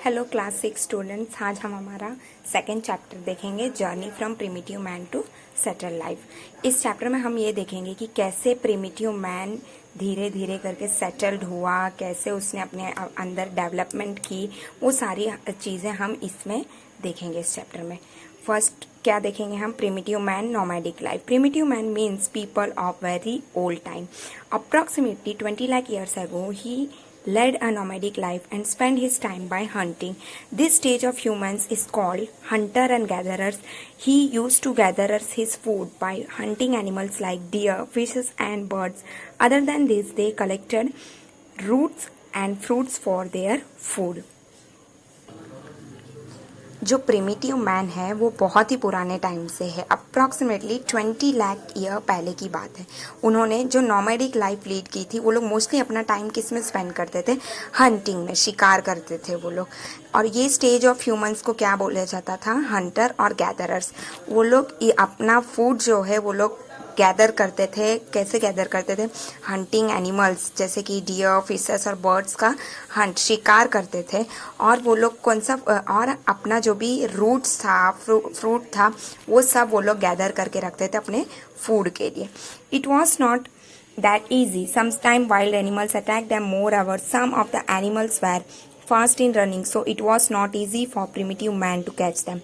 Hello class 6 students, आज हम हमारा सेकेंड चैप्टर देखेंगे, journey from primitive man to settle life. इस चैप्टर में हम ये देखेंगे कि कैसे प्रिमिटिव मैन धीरे धीरे करके सेटल्ड हुआ, कैसे उसने अपने अंदर डेवलपमेंट की, वो सारी चीज़ें हम इसमें देखेंगे इस चैप्टर में। फर्स्ट क्या देखेंगे हम? Primitive man nomadic life. Primitive man means people of very old time. Approximately 20 lakh years ago he led a nomadic life and spent his time by hunting. This stage of humans is called hunter and gatherers. He used to gather his food by hunting animals like deer, fishes and birds. Other than this, they collected roots and fruits for their food. जो primitive man है वो बहुत ही पुराने time से है। Approximately 20 lakh year पहले की बात है। उन्होंने जो नॉमैडिक लाइफ लीड की थी, वो लोग मोस्टली अपना टाइम किस में स्पेंड करते थे? हंटिंग में, शिकार करते थे वो लोग। और ये स्टेज ऑफ ह्यूमंस को क्या बोला जाता था? हंटर और गैदरर्स। वो लोग अपना फूड जो है वो लोग गैदर करते थे। कैसे गैदर करते थे? हंटिंग एनिमल्स जैसे कि डियर, फिशेस और बर्ड्स का हंट, शिकार करते थे। और वो लोग कौन सा, और अपना जो भी रूट्स था, फ्रूट था, वो सब वो लोग गैदर करके रखते थे अपने फूड के लिए। It was not that easy. Sometimes wild animals attacked them. Moreover, some of the animals were fast in running, so it was not easy for primitive man to catch them.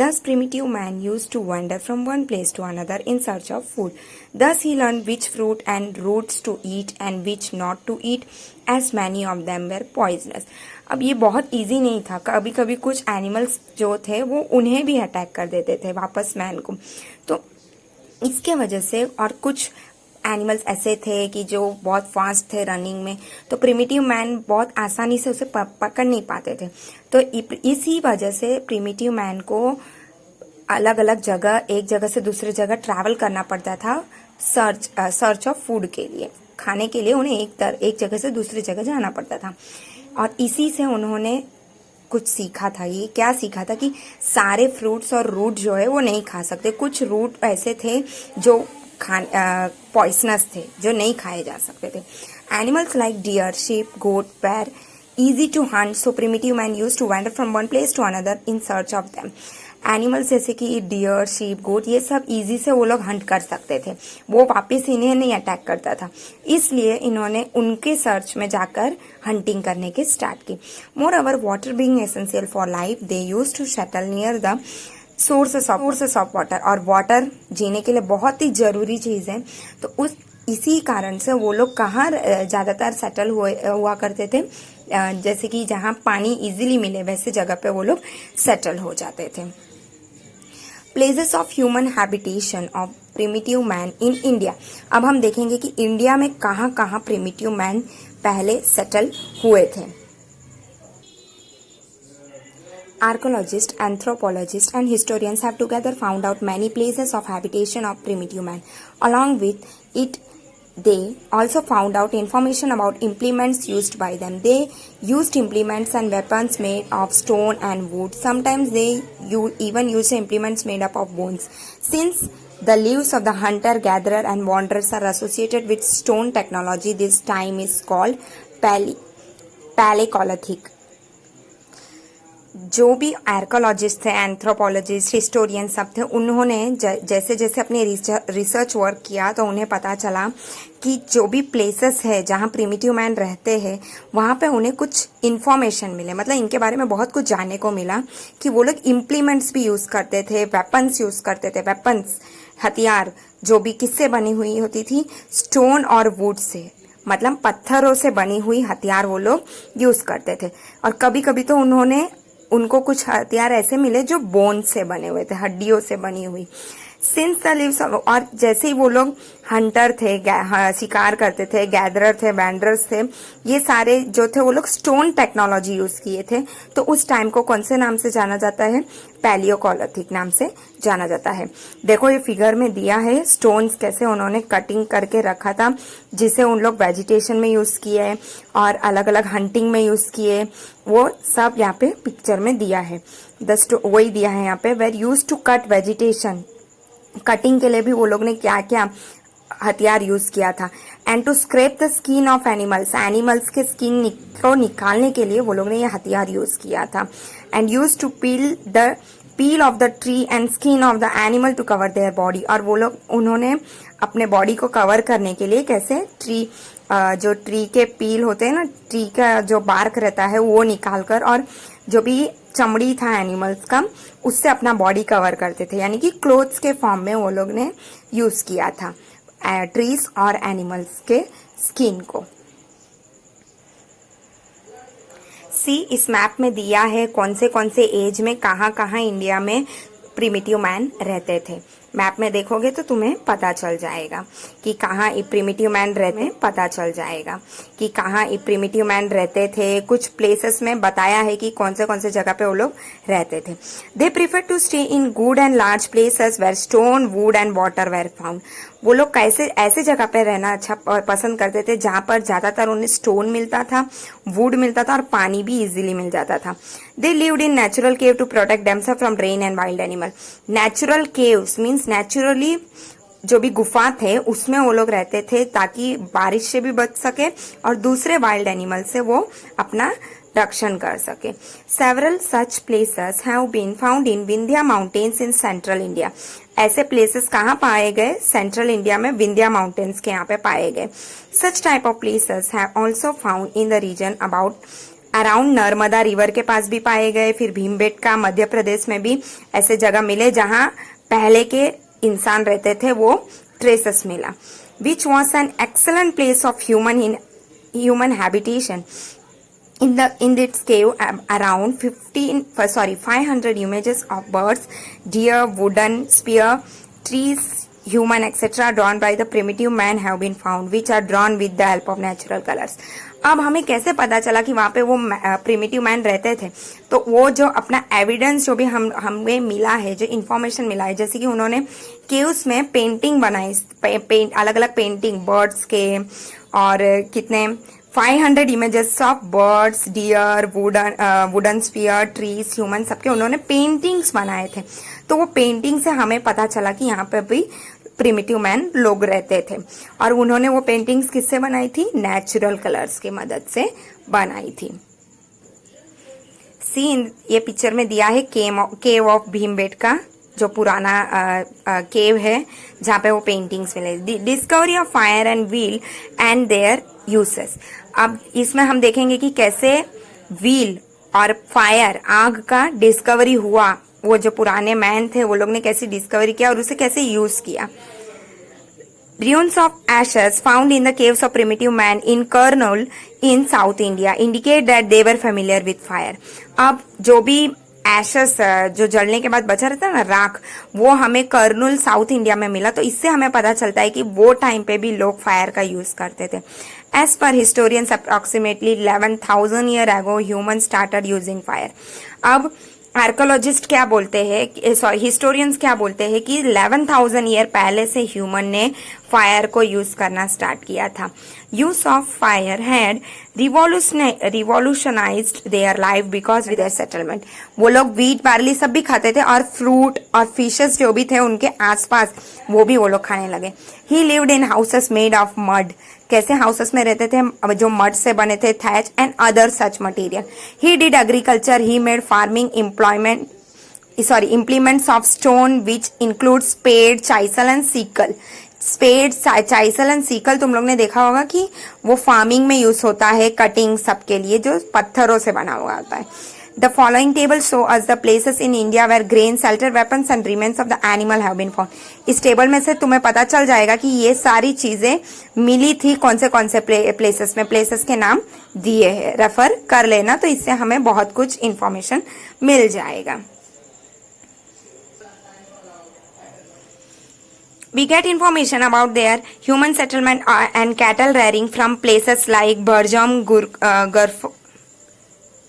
Thus, primitive man used to wander from one place to another in search of food. Thus, he learned which fruit and roots to eat and which not to eat, as many of them were poisonous. अब ये बहुत easy नहीं था। कभी कभी कुछ animals जो थे वो उन्हें भी अटैक कर देते थे वापस मैन को। तो इसके वजह से, और कुछ एनिमल्स ऐसे थे कि जो बहुत फास्ट थे रनिंग में, तो प्रिमिटिव मैन बहुत आसानी से उसे पकड़ नहीं पाते थे। तो इसी वजह से प्रिमिटिव मैन को अलग अलग जगह, एक जगह से दूसरी जगह ट्रैवल करना पड़ता था सर्च ऑफ फूड के लिए। खाने के लिए उन्हें एक जगह से दूसरी जगह जाना पड़ता था। और इसी से उन्होंने कुछ सीखा था। ये क्या सीखा था? कि सारे फ्रूट्स और रूट जो है वो नहीं खा सकते। कुछ रूट ऐसे थे जो पॉइसनस थे, जो नहीं खाए जा सकते थे। Animals like deer, sheep, goat were easy to hunt, so primitive man used to wander from one place to another in search of them. Animals जैसे कि डियर, शीप, गोट, ये सब इजी से वो लोग हंट कर सकते थे। वो वापस इन्हें नहीं अटैक करता था, इसलिए इन्होंने उनके सर्च में जाकर हंटिंग करने की स्टार्ट की। Moreover, water being essential for life, they used to settle near the sources of water. और वाटर जीने के लिए बहुत ही जरूरी चीज़ है। तो इसी कारण से वो लोग कहाँ ज़्यादातर सेटल हुआ करते थे? जैसे कि जहाँ पानी इजीली मिले वैसे जगह पे वो लोग सेटल हो जाते थे। Places of human habitation of primitive man in India. अब हम देखेंगे कि इंडिया में कहाँ कहाँ प्रिमिटिव मैन पहले सेटल हुए थे। Archaeologists, anthropologists and historians have together found out many places of habitation of primitive man. Along with it, they also found out information about implements used by them. They used implements and weapons made of stone and wood. Sometimes they even used implements made up of bones. Since the lives of the hunter, gatherer and wanderers are associated with stone technology, this time is called Paleolithic. जो भी archaeologist थे, anthropologist, historian सब थे, उन्होंने जैसे जैसे अपने research work किया तो उन्हें पता चला कि जो भी प्लेसेस है जहाँ प्रिमिटिव मैन रहते हैं वहाँ पे उन्हें कुछ इन्फॉर्मेशन मिले। मतलब इनके बारे में बहुत कुछ जानने को मिला कि वो लोग इम्प्लीमेंट्स भी यूज़ करते थे, वेपन्स यूज़ करते थे। वेपन्स, हथियार, जो भी किससे बनी हुई होती थी? स्टोन और वुड से, मतलब पत्थरों से बनी हुई हथियार वो लोग यूज़ करते थे। और कभी कभी तो उनको कुछ हथियार ऐसे मिले जो बोन से बने हुए थे, हड्डियों से बनी हुई। सिंस द लिव्स, और जैसे ही वो लोग हंटर थे, शिकार करते थे, गैदरर थे, वैंडरर्स थे, ये सारे जो थे वो लोग स्टोन टेक्नोलॉजी यूज किए थे। तो उस टाइम को कौन से नाम से जाना जाता है? पैलियोलिथिक नाम से जाना जाता है। देखो ये फिगर में दिया है स्टोन्स कैसे उन्होंने कटिंग करके रखा था, जिसे उन लोग वेजिटेशन में यूज किए और अलग अलग हंटिंग में यूज किए, वो सब यहाँ पे पिक्चर में दिया है। वही दिया है यहाँ पे, were use to cut vegetation. Cutting के लिए भी वो लोग ने क्या क्या हथियार यूज किया था। And to scrap the skin of animals, animals के स्किन को निकालने के लिए वो लोग ने ये हथियार यूज किया था। And use to peel off the tree and skin of the animal to cover their body, और वो लोग उन्होंने अपने बॉडी को कवर करने के लिए कैसे जो ट्री के पील होते हैं ना, ट्री का जो बार्क रहता है वो निकाल कर और जो भी चमड़ी था एनिमल्स का उससे अपना बॉडी कवर करते थे, यानी कि क्लोथ्स के फॉर्म में वो लोग ने यूज किया था ट्रीज और एनिमल्स के स्किन को। सी इस मैप में दिया है कौन से एज में कहाँ कहाँ इंडिया में प्रिमिटिव मैन रहते थे। मैप में देखोगे तो तुम्हें पता चल जाएगा कि कहाँ प्रिमिटिव मैन रहते, पता चल जाएगा कि कहाँ प्रिमिटिव मैन रहते थे। कुछ प्लेसेस में बताया है कि कौन से जगह पे वो लोग रहते थे। They prefer to stay in good and large places where stone wood and water were found. वो लोग कैसे ऐसे जगह पे रहना अच्छा पसंद करते थे जहां पर ज्यादातर उन्हें स्टोन मिलता था, वुड मिलता था और पानी भी इजीली मिल जाता था। They lived in natural cave to protect themself from rain and wild animal. Natural caves means naturally जो भी गुफा थे उसमें वो लोग रहते थे ताकि बारिश से भी बच सके और दूसरे वाइल्ड एनिमल से वो अपना रक्षण कर सके। Several such places have been found in Vindhya mountains in central India. ऐसे प्लेसेस कहाँ पाए गए? सेंट्रल इंडिया में विंध्या माउंटेन्स के यहाँ पे पाए गए। Such type of places have also found in the region around Narmada river के पास भी पाए गए। फिर भीमबेटका मध्य प्रदेश में भी ऐसे जगह मिले जहां पहले के इंसान रहते थे, वो ट्रेसेस मिला। Which was an excellent place of human habitation. In its cave, around 500 images of birds, deer, wooden spear, trees, human, etc. drawn by the primitive man have been found, which are drawn with the help of natural colors. अब हमें कैसे पता चला कि वहां पे वो primitive man रहते थे? तो वो जो अपना एविडेंस जो भी हमें मिला है, जो इन्फॉर्मेशन मिला है, जैसे कि उन्होंने केव्स में पेंटिंग बनाई, अलग अलग पेंटिंग बर्ड्स के, और कितने 500 images of birds, deer, wooden spear, trees, human, सबके उन्होंने पेंटिंग्स बनाए थे। तो वो पेंटिंग से हमें पता चला कि यहाँ पे भी प्रिमिटिव मैन लोग रहते थे। और उन्होंने वो पेंटिंग्स किससे बनाई थी? नेचुरल कलर्स की मदद से बनाई थी। ये पिक्चर में दिया है केव ऑफ भीमबेटका, जो पुराना केव है जहाँ पे वो पेंटिंग्स मिले। Discovery of fire and wheel and their uses. अब इसमें हम देखेंगे कि कैसे व्हील और फायर, आग का डिस्कवरी हुआ। वो जो पुराने मैन थे वो लोग ने कैसे डिस्कवरी किया और उसे कैसे यूज किया। Ruins of ashes found in the caves of primitive man in Kurnool in South India indicate that they were familiar with fire. अब जो भी एशेस जो जलने के बाद बचा रहता है ना, राख, वो हमें कर्नूल साउथ इंडिया में मिला। तो इससे हमें पता चलता है कि वो टाइम पे भी लोग फायर का यूज करते थे। As per historians approximately 11,000 year ago human started using fire. अब आर्कोलॉजिस्ट क्या बोलते हैं, हिस्टोरियंस क्या बोलते हैं कि 11,000 ईयर पहले से ह्यूमन ने फायर को यूज करना स्टार्ट किया था। Use of fire had revolutionised their life because with their settlement. वो लोग व्हीट, बार्ली सब भी खाते थे और फ्रूट और फिशेस जो भी थे उनके आसपास वो भी वो लोग खाने लगे। He lived in houses made of mud. कैसे हाउसेस में रहते थे? जो मड से बने थे, thatch and other such material. He did agriculture, he made farming implements of stone which include spade, chisel and sickle. Spade, chisel and sickle तुम लोग ने देखा होगा कि वो फार्मिंग में यूज होता है, कटिंग सबके लिए, जो पत्थरों से बना हुआ होता है। The following table show us the places in India where grain, shelter, weapons and remains of the animal have been found. इस टेबल में से तुम्हें पता चल जाएगा कि ये सारी चीजें मिली थी कौन से प्लेसेस में। प्लेसेस के नाम दिए हैं, रेफर कर लेना, तो इससे हमें बहुत कुछ इंफॉर्मेशन मिल जाएगा। We get information about their human settlement and cattle rearing from places like Burjam,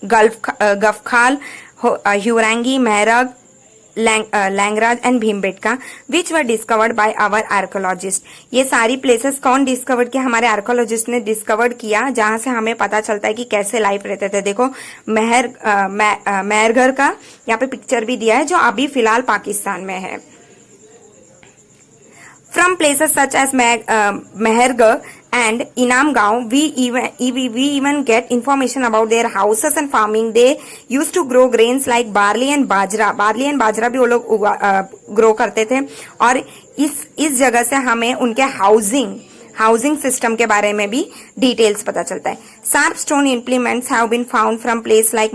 Gulfkhal, Hurangi, Mehrag, Langraj and Bhimbetka, which were discovered by our archaeologists. ये सारी प्लेसेस कौन डिस्कवर्ड किया? हमारे आर्कोलॉजिस्ट ने डिस्कवर्ड किया, जहां से हमें पता चलता है कि कैसे लाइफ रहते थे। देखो मेहरगढ़ का यहाँ पे पिक्चर भी दिया है, जो अभी फिलहाल पाकिस्तान में है। From places such as Mehergarh, and Inamgaon, we even get information about their houses and farming. They used to grow grains like barley and bajra भी वो लोग ग्रो करते थे। और इस जगह से हमें उनके हाउसिंग सिस्टम के बारे में भी डिटेल्स पता चलता है। Sharp stone implements have been found from place like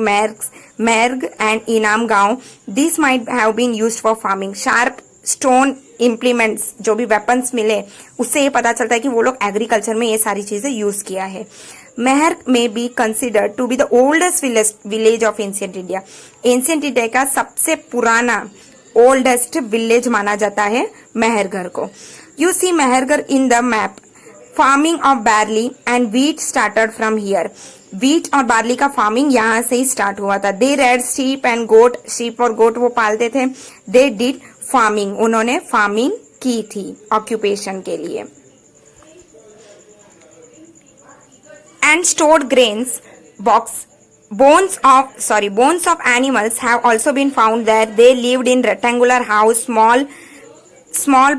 Mehrgarh and Inamgaon. This might have been used for farming. Sharp stone implements, जो भी वेपन्स मिले, उससे ये पता चलता है कि वो लोग एग्रीकल्चर में ये सारी चीजें यूज किया है। महर may be considered to be the oldest village of ancient India. Ancient India का सबसे पुराना ओल्डेस्ट विलेज माना जाता है महरगढ़ को। You see Mehrgarh in the map. Farming of barley and wheat started from here. Wheat और बार्ली का फार्मिंग यहाँ से ही स्टार्ट हुआ था। They reared sheep and goat, sheep और गोट वो पालते थे। दे डिड फार्मिंग, उन्होंने फार्मिंग की थी ऑक्यूपेशन के लिए। And stored grains bones of animals have also been found there. They lived in rectangular house. Small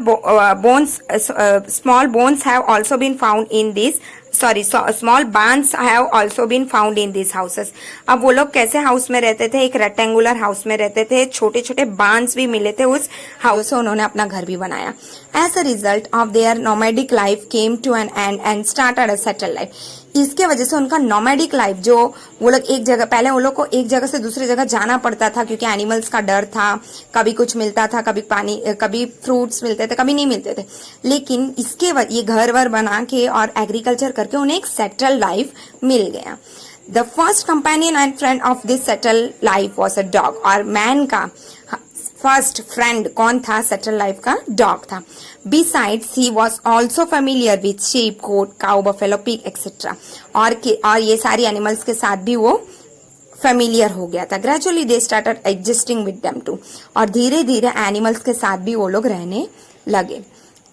bones have also been found in this small barns have also been found in these houses. अब वो लोग कैसे house में रहते थे? एक rectangular house में रहते थे। छोटे छोटे बार्न्स भी मिले थे उस हाउस से, उन्होंने अपना घर भी बनाया। As a result of their nomadic life came to an end and started a settle life. इसके वजह से उनका नोमैडिक लाइफ, जो वो लोग एक जगह, पहले वो लोग को एक जगह से दूसरी जगह जाना पड़ता था क्योंकि एनिमल्स का डर था। कभी कुछ मिलता था, कभी पानी, कभी फ्रूट्स मिलते थे, कभी नहीं मिलते थे। लेकिन इसके ये घर वर बना के और एग्रीकल्चर करके उन्हें एक सेटल लाइफ मिल गया। The first companion and friend of this settle life was a dog. और मैन का फर्स्ट फ्रेंड कौन था सेटल लाइफ का? डॉग था। Besides, he was also familiar with sheep, goat, cow, buffalo, pig, etc. और ये सारी एनिमल्स के साथ भी वो फेमिलियर हो गया था। Gradually they started adjusting with them too. और धीरे धीरे एनिमल्स के साथ भी वो लोग रहने लगे।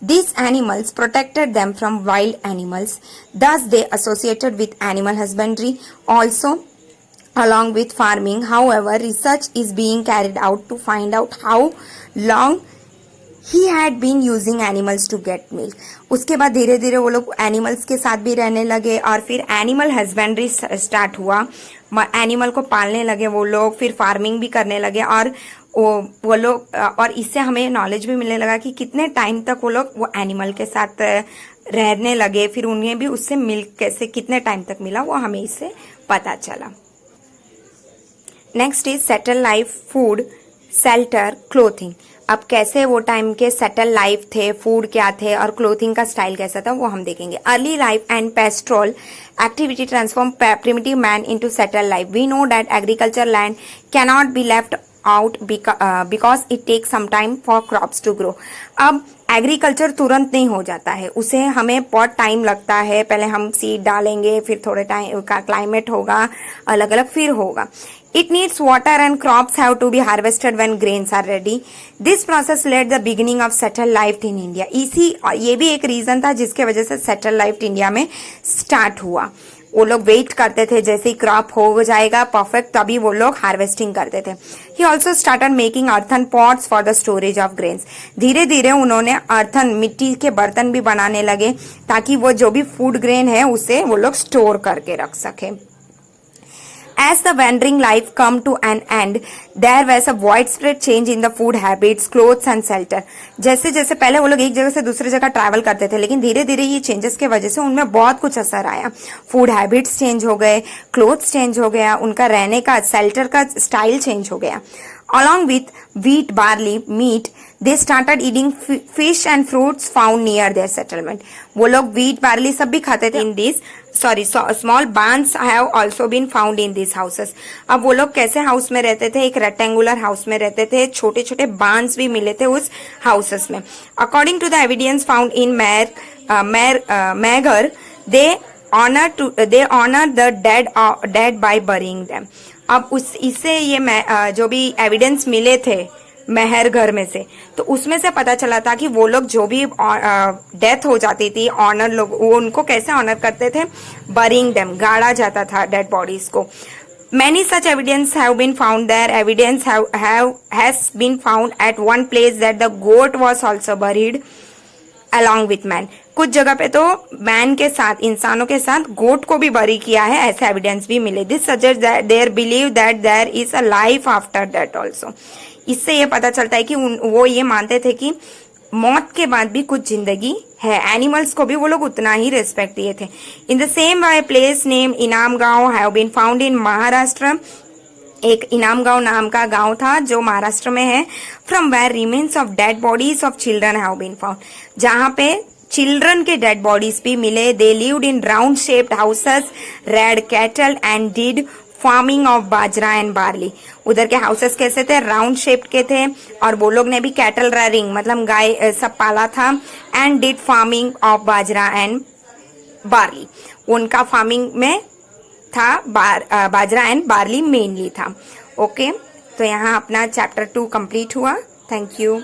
These animals protected them from wild animals. Thus, they associated with animal husbandry also along with farming. However, research is being carried out to find out how long he had been using animals to get milk. उसके बाद धीरे धीरे वो लोग animals के साथ भी रहने लगे और फिर एनिमल हस्बेंड्री स्टार्ट हुआ। एनिमल को पालने लगे वो लोग, फिर फार्मिंग भी करने लगे। और वो लोग, और इससे हमें नॉलेज भी मिलने लगा कि कितने टाइम तक वो लोग वो एनिमल के साथ रहने लगे। फिर उन्हें भी उससे मिल्क कैसे कितने टाइम तक मिला वो हमें इससे पता चला। Next is settle life, food, shelter, clothing. अब कैसे वो टाइम के सेटल लाइफ थे, फूड क्या थे और क्लोथिंग का स्टाइल कैसा था वो हम देखेंगे। Early life and पेस्ट्रोल activity transformed primitive man into settled life. We know that agriculture land cannot be left out because it takes some time for crops to grow. अब एग्रीकल्चर तुरंत नहीं हो जाता है, उसे हमें बहुत टाइम लगता है। पहले हम सीड डालेंगे, फिर थोड़े टाइम का क्लाइमेट होगा अलग अलग, फिर होगा। It needs water and crops have to be harvested when grains are ready. This process led the beginning of settled life in India. ये भी एक रीजन था जिसके वजह से सेटल लाइफ इंडिया में स्टार्ट हुआ। वो लोग वेट करते थे जैसे ही क्रॉप हो जाएगा परफेक्ट, तभी वो लोग हार्वेस्टिंग करते थे। He also started making earthen pots for the storage of grains. धीरे धीरे उन्होंने अर्थन, मिट्टी के बर्तन भी बनाने लगे ताकि वो जो भी फूड ग्रेन है उसे वो लोग स्टोर करके रख सके। As the wandering life come to an end, there was a widespread change in the food habits, clothes and shelter. जैसे जैसे पहले वो लोग एक जगह से दूसरी जगह ट्रैवल करते थे, लेकिन धीरे धीरे ये चेंजेस के वजह से उनमें बहुत कुछ असर आया। फूड हैबिट्स चेंज हो गए, क्लोथ्स चेंज हो गया, उनका रहने का, शेल्टर का स्टाइल चेंज हो गया। Along with wheat, barley, meat, they started eating fish and fruits found near their settlement. वो लोग wheat, barley सब भी खाते थे। In this, small barns have also been found in these houses. अब वो लोग कैसे हाउस में रहते थे? एक रेक्टेंगुलर हाउस में रहते थे। छोटे छोटे barns भी मिले थे उस हाउसेस में। According to the evidence found in Mehrgarh, they honor the dead by burying them. अब इससे ये जो भी एविडेंस मिले थे महरगढ़ में से, तो उसमें से पता चला था कि वो लोग जो भी डेथ हो जाती थी, ऑनर लोग वो उनको कैसे ऑनर करते थे? बरिंग देम, गाड़ा जाता था डेड बॉडीज को। Many such evidence have been found there. Evidence has been found at one place that the goat was also buried along with man. कुछ जगह पे तो मैन के साथ, इंसानों के साथ गोट को भी बरी किया है, ऐसे एविडेंस भी मिले। This suggest that there believe that there is a life after that also. इससे ये पता चलता है कि वो ये मानते थे कि मौत के बाद भी कुछ जिंदगी है। एनिमल्स को भी वो लोग उतना ही रेस्पेक्ट दिए थे। In the same way place name Inamgaon have been found in Maharashtra. एक इनाम गांव नाम का गांव था जो महाराष्ट्र में है। From where remains of dead bodies of children have been found, जहां पे चिल्ड्रन के डेड बॉडीज भी मिले। They lived in round shaped houses, reared cattle and did farming of bajra and barley. उधर के हाउसेस कैसे थे? राउंड शेप्ड के थे, और वो लोग ने भी कैटल रेयरिंग मतलब गाय सब पाला था। And did farming of bajra and barley, उनका फार्मिंग में था बाजरा एंड बार्ली मेनली था। ओके, तो यहाँ अपना चैप्टर 2 कंप्लीट हुआ। Thank you.